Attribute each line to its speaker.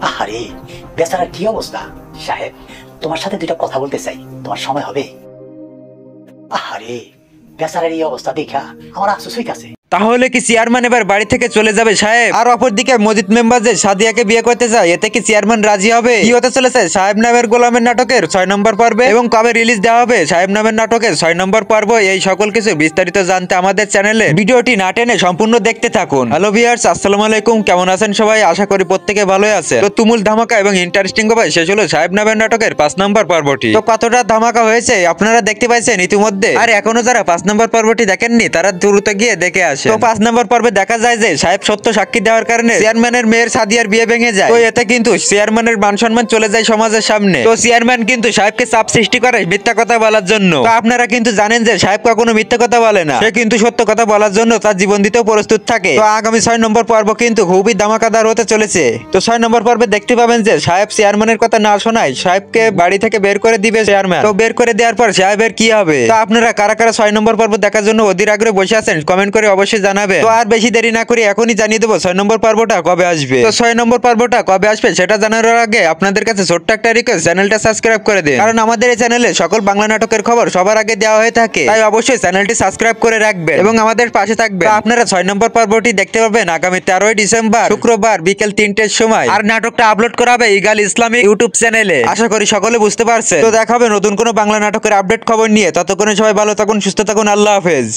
Speaker 1: আরে বেচারার কি অবস্থা সাহেব, তোমার সাথে দুইটা কথা বলতে চাই, তোমার সময় হবে? আরে বেচারার এই অবস্থা দেখা আমার আফসোস হইতাছে।
Speaker 2: তাহলে কি চেয়ারম্যান এবার বাড়ি থেকে চলে যাবে সাহেব? আর অপরদিকে মসজিদ মেম্বার যে সাদিয়াকে বিয়ে করতে চায়, এতে কি চেয়ারম্যান রাজি হবে? কি হতে চলেছে সাহেব নামের গোলামের নাটকের 6 নম্বর পর্বে, এবং কবে রিলিজ দেওয়া হবে সাহেব নামের নাটকের 6 নম্বর পর্ব? এই সকল কিছু বিস্তারিত জানতে আমাদের চ্যানেলে ভিডিওটি না টেনে সম্পূর্ণ দেখতে থাকুন। হ্যালো ভিউয়ার্স, আসসালামু আলাইকুম, কেমন আছেন সবাই? আশা করি প্রত্যেকে ভালোই আছে। তো তুমুল ধামাকা এবং ইন্টারেস্টিং ভাবে শেষ হলো সাহেব নামের নাটকের 5 নম্বর পর্বটি। তো কতটা ধামাকা হয়েছে আপনারা দেখতে পাইছেন ইতিমধ্যে। আর এখনো যারা 5 নম্বর পর্বটি দেখেননি তারা দ্রুত গিয়ে দেখে আসে। তো 5 নম্বর পর্বে দেখা যায় যে সাহেব সত্য সাক্ষী দেওয়ার কারণে চেয়ারম্যানের মেয়ের সাদিয়ার বিয়ে ভেঙে যায়। তো এতে কিন্তু চেয়ারম্যানের মান সম্মান চলে যায় সমাজের সামনে। তো চেয়ারম্যান কিন্তু সাহেবকে চাপ সৃষ্টি করে মিথ্যা কথা বলার জন্য। তো আপনারা কিন্তু জানেন যে সাহেব কখনো মিথ্যা কথা বলে না, সে কিন্তু সত্য কথা বলার জন্য তার জীবন দিতেও প্রস্তুত থাকে। তো আগামী 6 নম্বর পর্ব কিন্তু খুবই ধামাকাদার হতে চলেছে। তো 6 নম্বর পর্বে দেখতে পাবেন যে সাহেব চেয়ারম্যানের কথা না শোনায় সাহেবকে বাড়ি থেকে বের করে দিবে চেয়ারম্যান। তো বের করে দেওয়ার পর সাহেবের কি হবে? তো আপনারা কারা কারা 6 নম্বর পর্ব দেখার জন্য অধীর আগ্রহে বসে আছেন কমেন্ট করে অবশ্যই জানাবেন। তো আর বেশি দেরি না করে এখনই জানিয়ে দেবো 6 নম্বর পর্বটা কবে আসবে। তো 6 নম্বর পর্বটা কবে আসবে সেটা জানানোর আগে আপনাদের কাছে ছোট্ট একটা রিকোয়েস্ট, চ্যানেলটা সাবস্ক্রাইব করে দিন, কারণ আমাদের এই চ্যানেলে সকল বাংলা নাটকের খবর সবার আগে দেওয়া হয়ে থাকে। তাই অবশ্যই চ্যানেলটি সাবস্ক্রাইব করে রাখবেন এবং আমাদের পাশে থাকবেন। আপনারা 6 নম্বর পর্বটি দেখতে পাবেন আগামী 13ই ডিসেম্বর শুক্রবার বিকেল 3টের সময়। আর নাটকটা আপলোড করা হবে ইগাল ইসলামিক ইউটিউব চ্যানেলে। আশা করি সকলে বুঝতে পারছেন। তো দেখা হবে নতুন কোনো বাংলা নাটকের আপডেট খবর নিয়ে। ততক্ষণে সবাই ভালো থাকুন, সুস্থ থাকুন, আল্লাহ হাফেজ।